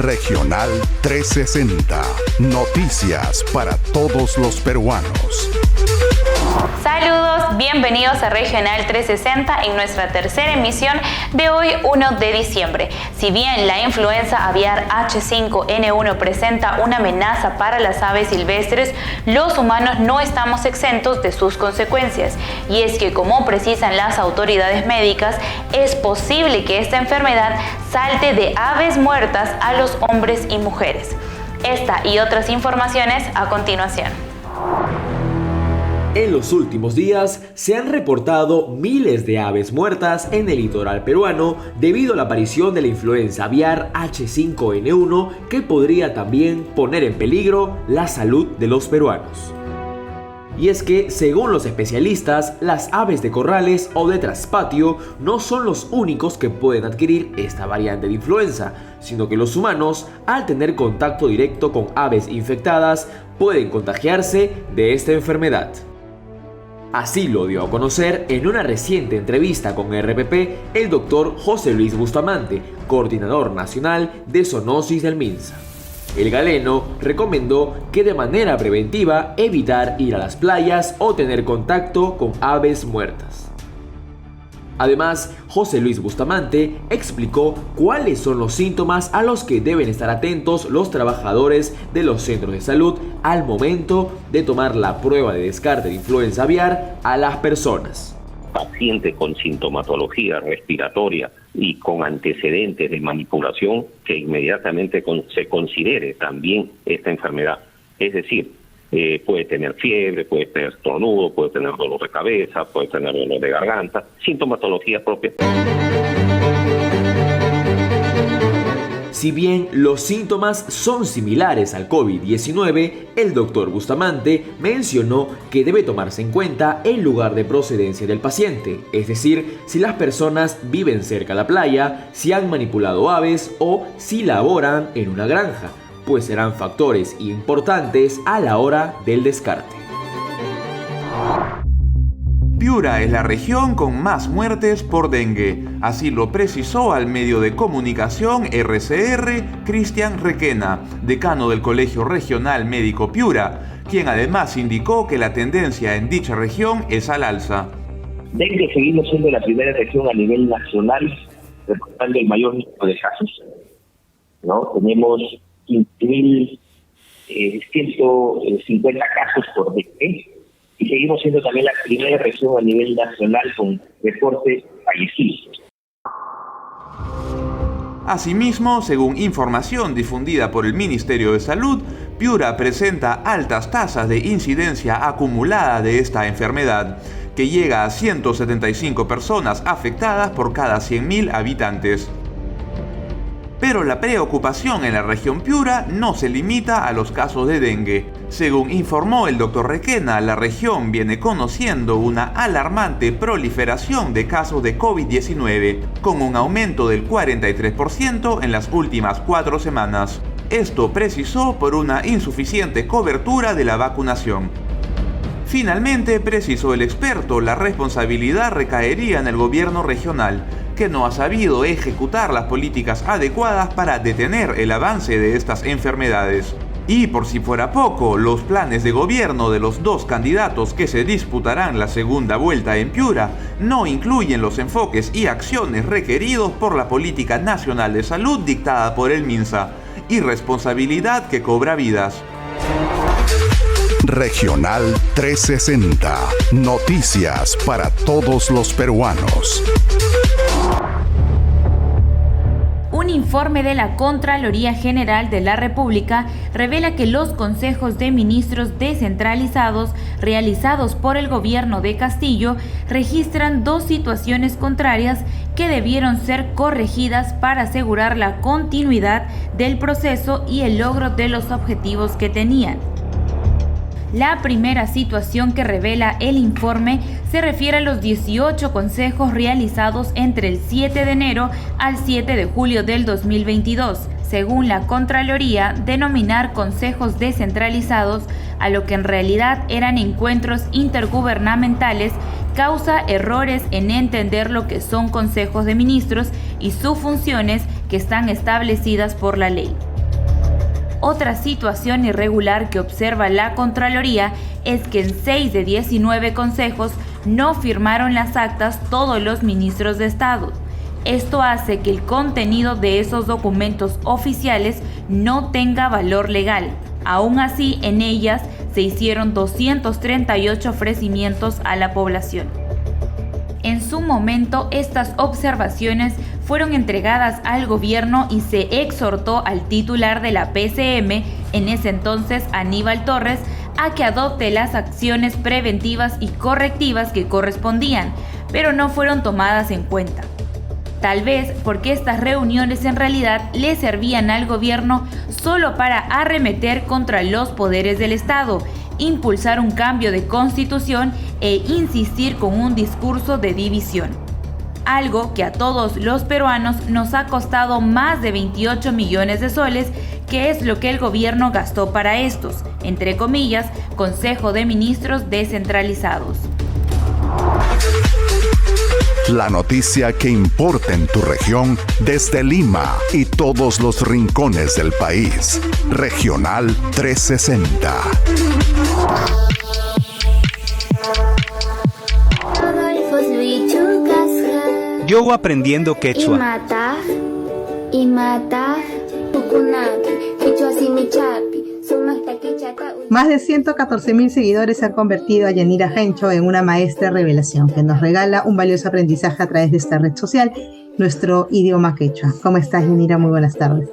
Regional 360. Noticias para todos los peruanos. Saludos, bienvenidos a Regional 360 en nuestra tercera emisión de hoy 1 de diciembre. Si bien la influenza aviar H5N1 presenta una amenaza para las aves silvestres, los humanos no estamos exentos de sus consecuencias. Y es que, como precisan las autoridades médicas, es posible que esta enfermedad salte de aves muertas a los hombres y mujeres. Esta y otras informaciones a continuación. En los últimos días se han reportado miles de aves muertas en el litoral peruano debido a la aparición de la influenza aviar H5N1 que podría también poner en peligro la salud de los peruanos. Y es que, según los especialistas, las aves de corrales o de traspatio no son los únicos que pueden adquirir esta variante de influenza, sino que los humanos, al tener contacto directo con aves infectadas, pueden contagiarse de esta enfermedad. Así lo dio a conocer en una reciente entrevista con RPP el doctor José Luis Bustamante, coordinador nacional de zoonosis del MINSA. El galeno recomendó que de manera preventiva evitar ir a las playas o tener contacto con aves muertas. Además, José Luis Bustamante explicó cuáles son los síntomas a los que deben estar atentos los trabajadores de los centros de salud al momento de tomar la prueba de descarte de influenza aviar a las personas. Paciente con sintomatología respiratoria y con antecedentes de manipulación, que inmediatamente se considere también esta enfermedad. Es decir, puede tener fiebre, puede tener estornudo, puede tener dolor de cabeza, puede tener dolor de garganta, sintomatología propia. Si bien los síntomas son similares al COVID-19, el doctor Bustamante mencionó que debe tomarse en cuenta el lugar de procedencia del paciente, es decir, si las personas viven cerca de la playa, si han manipulado aves o si laboran en una granja, pues serán factores importantes a la hora del descarte. Piura es la región con más muertes por dengue, así lo precisó al medio de comunicación RCR Cristian Requena, decano del Colegio Regional Médico Piura, quien además indicó que la tendencia en dicha región es al alza. Dengue seguimos siendo la primera región a nivel nacional reportando el mayor número de casos, ¿no? Tenemos 15.150 casos por dengue. Y seguimos siendo también la primera región a nivel nacional con reportes fallecidos. Asimismo, según información difundida por el Ministerio de Salud, Piura presenta altas tasas de incidencia acumulada de esta enfermedad, que llega a 175 personas afectadas por cada 100.000 habitantes. Pero la preocupación en la región Piura no se limita a los casos de dengue. Según informó el doctor Requena, la región viene conociendo una alarmante proliferación de casos de COVID-19, con un aumento del 43% en las últimas 4 semanas. Esto precisó por una insuficiente cobertura de la vacunación. Finalmente, precisó el experto, la responsabilidad recaería en el gobierno regional, que no ha sabido ejecutar las políticas adecuadas para detener el avance de estas enfermedades. Y por si fuera poco, los planes de gobierno de los 2 candidatos que se disputarán la segunda vuelta en Piura no incluyen los enfoques y acciones requeridos por la Política Nacional de Salud dictada por el MINSA, irresponsabilidad que cobra vidas. Regional 360. Noticias para todos los peruanos. Un informe de la Contraloría General de la República revela que los consejos de ministros descentralizados realizados por el gobierno de Castillo registran 2 situaciones contrarias que debieron ser corregidas para asegurar la continuidad del proceso y el logro de los objetivos que tenían. La primera situación que revela el informe se refiere a los 18 consejos realizados entre el 7 de enero al 7 de julio del 2022. Según la Contraloría, denominar consejos descentralizados a lo que en realidad eran encuentros intergubernamentales causa errores en entender lo que son consejos de ministros y sus funciones que están establecidas por la ley. Otra situación irregular que observa la Contraloría es que en 6 de 19 consejos no firmaron las actas todos los ministros de Estado. Esto hace que el contenido de esos documentos oficiales no tenga valor legal. Aún así, en ellas se hicieron 238 ofrecimientos a la población. En su momento, estas observaciones fueron entregadas al gobierno y se exhortó al titular de la PCM, en ese entonces Aníbal Torres, a que adopte las acciones preventivas y correctivas que correspondían, pero no fueron tomadas en cuenta. Tal vez porque estas reuniones en realidad le servían al gobierno solo para arremeter contra los poderes del Estado, impulsar un cambio de constitución e insistir con un discurso de división. Algo que a todos los peruanos nos ha costado más de 28 millones de soles, que es lo que el gobierno gastó para estos, entre comillas, Consejo de Ministros descentralizados. La noticia que importa en tu región desde Lima y todos los rincones del país. Regional 360. Yogo aprendiendo quechua. Más de 114.000 seguidores se han convertido a Yanira Hencho en una maestra revelación que nos regala un valioso aprendizaje a través de esta red social, nuestro idioma quechua. ¿Cómo estás, Yanira? Muy buenas tardes.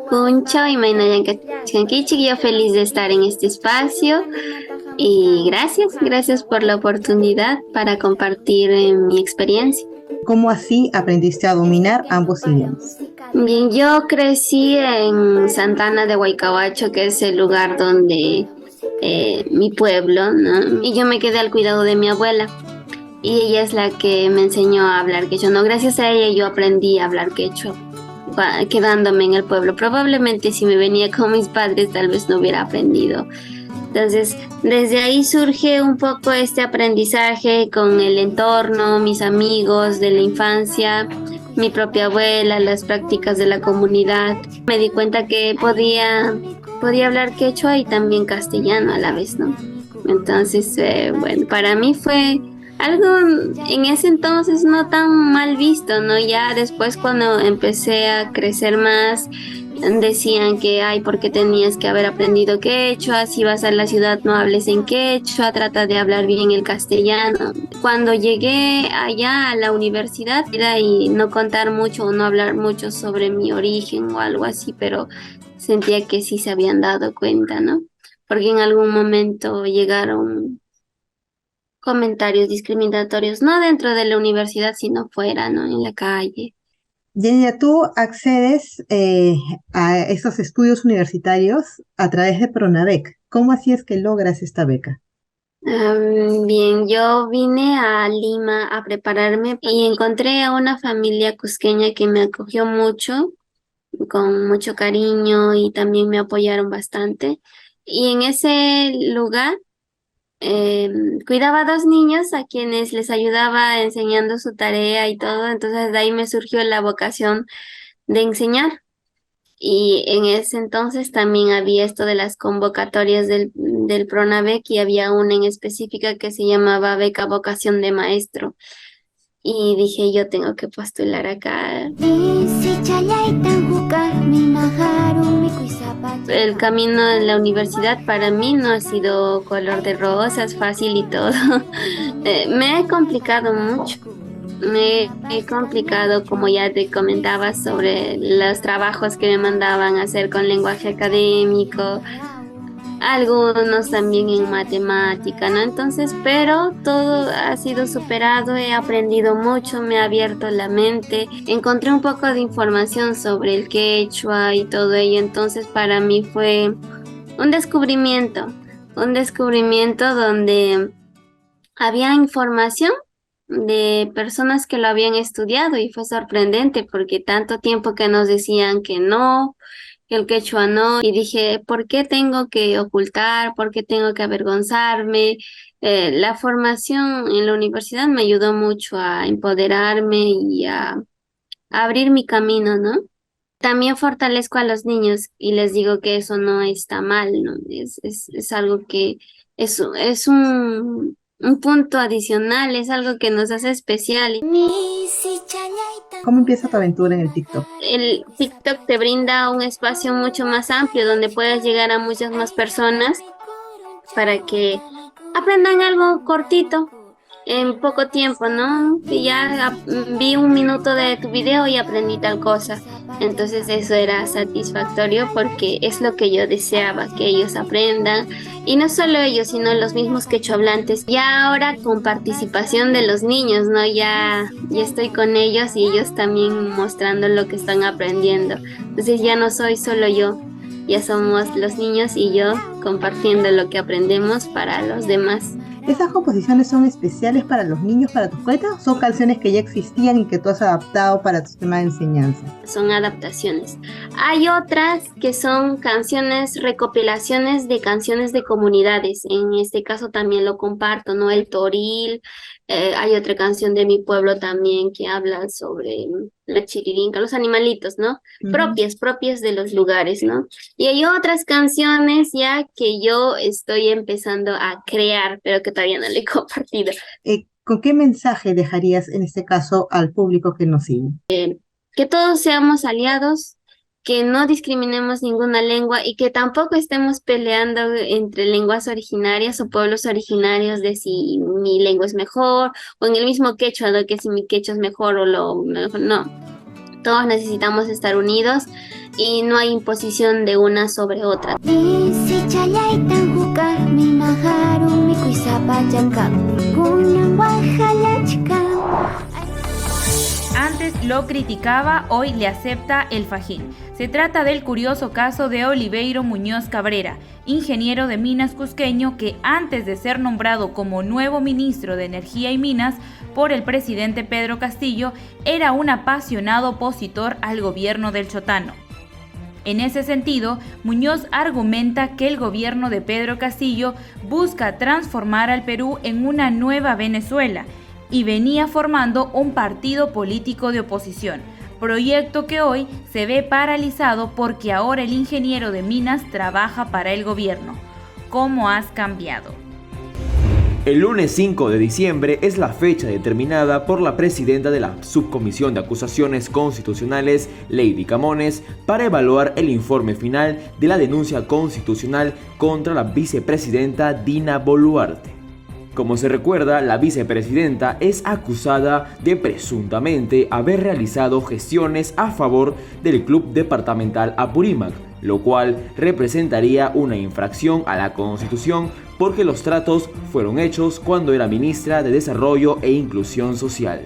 Kuncho y yo feliz de estar en este espacio y gracias por la oportunidad para compartir mi experiencia. ¿Cómo así aprendiste a dominar ambos idiomas? Bien, yo crecí en Santana de Huaycahuacho, que es el lugar donde mi pueblo, ¿no? Y yo me quedé al cuidado de mi abuela. Y ella es la que me enseñó a hablar quechua. No, gracias a ella yo aprendí a hablar quechua, quedándome en el pueblo. Probablemente si me venía con mis padres tal vez no hubiera aprendido. Entonces, desde ahí surge un poco este aprendizaje con el entorno, mis amigos de la infancia, mi propia abuela, las prácticas de la comunidad. Me di cuenta que podía hablar quechua y también castellano a la vez, ¿no? Entonces, bueno, para mí fue algo en ese entonces no tan mal visto, ¿no? Ya después cuando empecé a crecer más, decían que, ¿por qué tenías que haber aprendido quechua? Si vas a la ciudad no hables en quechua, trata de hablar bien el castellano. Cuando llegué allá a la universidad, era y no contar mucho o no hablar mucho sobre mi origen o algo así, pero sentía que sí se habían dado cuenta, ¿no? Porque en algún momento llegaron comentarios discriminatorios, no dentro de la universidad, sino fuera, ¿no? En la calle. Yanira, tú accedes a estos estudios universitarios a través de Pronavec. ¿Cómo así es que logras esta beca? Bien, yo vine a Lima a prepararme y encontré a una familia cusqueña que me acogió mucho, con mucho cariño y también me apoyaron bastante. Y en ese lugar cuidaba a 2 niños a quienes les ayudaba enseñando su tarea y todo, entonces de ahí me surgió la vocación de enseñar. Y en ese entonces también había esto de las convocatorias del Pronavec y había una en específica que se llamaba Beca Vocación de Maestro. Y dije, yo tengo que postular acá. El camino en la universidad para mí no ha sido color de rosas, fácil y todo. Me he complicado mucho. Me he complicado, como ya te comentaba, sobre los trabajos que me mandaban a hacer con lenguaje académico, algunos también en matemática, ¿no? Entonces, pero todo ha sido superado, he aprendido mucho, me ha abierto la mente, encontré un poco de información sobre el quechua y todo ello, entonces para mí fue un descubrimiento donde había información de personas que lo habían estudiado y fue sorprendente porque tanto tiempo que nos decían que no, que el quechua no, y dije, ¿por qué tengo que ocultar? ¿Por qué tengo que avergonzarme? La formación en la universidad me ayudó mucho a empoderarme y a abrir mi camino, ¿no? también fortalezco a los niños y les digo que eso no está mal, ¿no? Es algo que es un punto adicional, es algo que nos hace especial. ¿Cómo empieza tu aventura en el TikTok? El TikTok te brinda un espacio mucho más amplio donde puedes llegar a muchas más personas para que aprendan algo cortito en poco tiempo, ¿no? Que ya vi 1 minuto de tu video y aprendí tal cosa. Entonces eso era satisfactorio porque es lo que yo deseaba, que ellos aprendan. Y no solo ellos, sino los mismos quechohablantes. Ya ahora con participación de los niños, ¿no? Ya estoy con ellos y ellos también mostrando lo que están aprendiendo. Entonces ya no soy solo yo, ya somos los niños y yo compartiendo lo que aprendemos para los demás. ¿Estas composiciones son especiales para los niños, para tu escuela? ¿O son canciones que ya existían y que tú has adaptado para tu sistema de enseñanza? Son adaptaciones. Hay otras que son canciones, recopilaciones de canciones de comunidades. En este caso también lo comparto, ¿no? El toril. Hay otra canción de mi pueblo también que habla sobre la chiririnca, los animalitos, ¿no? Propias de los lugares, ¿no? Y hay otras canciones ya que yo estoy empezando a crear, pero que todavía no le he compartido. ¿Con qué mensaje dejarías en este caso al público que nos sigue? Que todos seamos aliados, que no discriminemos ninguna lengua y que tampoco estemos peleando entre lenguas originarias o pueblos originarios de si mi lengua es mejor o en el mismo quechua, de que si mi quechua es mejor o lo mejor. No, todos necesitamos estar unidos y no hay imposición de una sobre otra. Antes lo criticaba, hoy le acepta el fajín. Se trata del curioso caso de Oliveiro Muñoz Cabrera, ingeniero de minas cusqueño que antes de ser nombrado como nuevo ministro de Energía y Minas por el presidente Pedro Castillo, era un apasionado opositor al gobierno del Chotano. En ese sentido, Muñoz argumenta que el gobierno de Pedro Castillo busca transformar al Perú en una nueva Venezuela y venía formando un partido político de oposición, proyecto que hoy se ve paralizado porque ahora el ingeniero de minas trabaja para el gobierno. ¿Cómo has cambiado? El lunes 5 de diciembre es la fecha determinada por la presidenta de la Subcomisión de Acusaciones Constitucionales, Lady Camones, para evaluar el informe final de la denuncia constitucional contra la vicepresidenta Dina Boluarte. Como se recuerda, la vicepresidenta es acusada de presuntamente haber realizado gestiones a favor del Club Departamental Apurímac, lo cual representaría una infracción a la Constitución porque los tratos fueron hechos cuando era ministra de Desarrollo e Inclusión Social.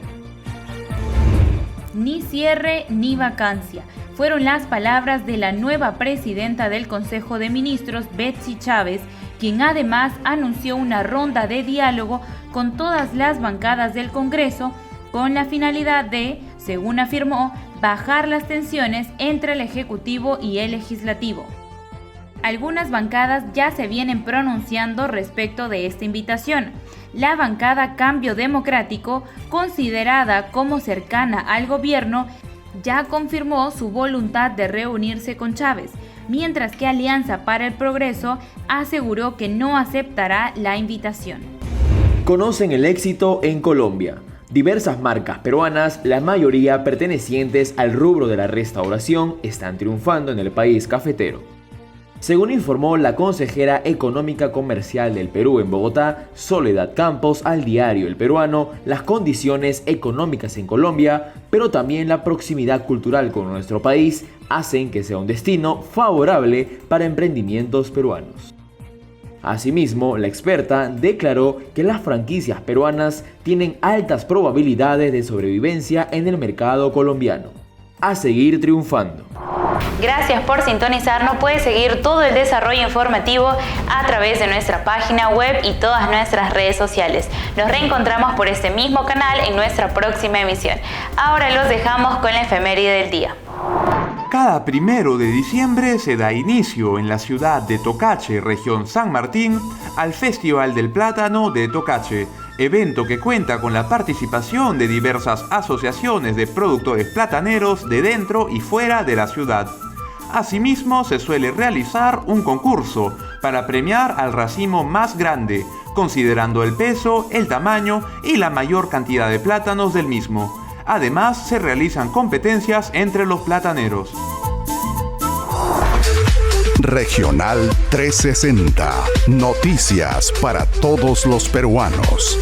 Ni cierre ni vacancia. Fueron las palabras de la nueva presidenta del Consejo de Ministros, Betsy Chávez, quien además anunció una ronda de diálogo con todas las bancadas del Congreso con la finalidad de, según afirmó, bajar las tensiones entre el Ejecutivo y el Legislativo. Algunas bancadas ya se vienen pronunciando respecto de esta invitación. La bancada Cambio Democrático, considerada como cercana al gobierno, ya confirmó su voluntad de reunirse con Chávez, mientras que Alianza para el Progreso aseguró que no aceptará la invitación. Conocen el éxito en Colombia. Diversas marcas peruanas, la mayoría pertenecientes al rubro de la restauración, están triunfando en el país cafetero. Según informó la consejera económica comercial del Perú en Bogotá, Soledad Campos, al diario El Peruano, las condiciones económicas en Colombia, pero también la proximidad cultural con nuestro país, hacen que sea un destino favorable para emprendimientos peruanos. Asimismo, la experta declaró que las franquicias peruanas tienen altas probabilidades de sobrevivencia en el mercado colombiano. A seguir triunfando. Gracias por sintonizarnos. Puedes seguir todo el desarrollo informativo a través de nuestra página web y todas nuestras redes sociales. Nos reencontramos por este mismo canal en nuestra próxima emisión. Ahora los dejamos con la efeméride del día. Cada 1 de diciembre se da inicio en la ciudad de Tocache, región San Martín, al Festival del Plátano de Tocache, evento que cuenta con la participación de diversas asociaciones de productores plataneros de dentro y fuera de la ciudad. Asimismo, se suele realizar un concurso para premiar al racimo más grande, considerando el peso, el tamaño y la mayor cantidad de plátanos del mismo. Además, se realizan competencias entre los plataneros. Regional 360. Noticias para todos los peruanos.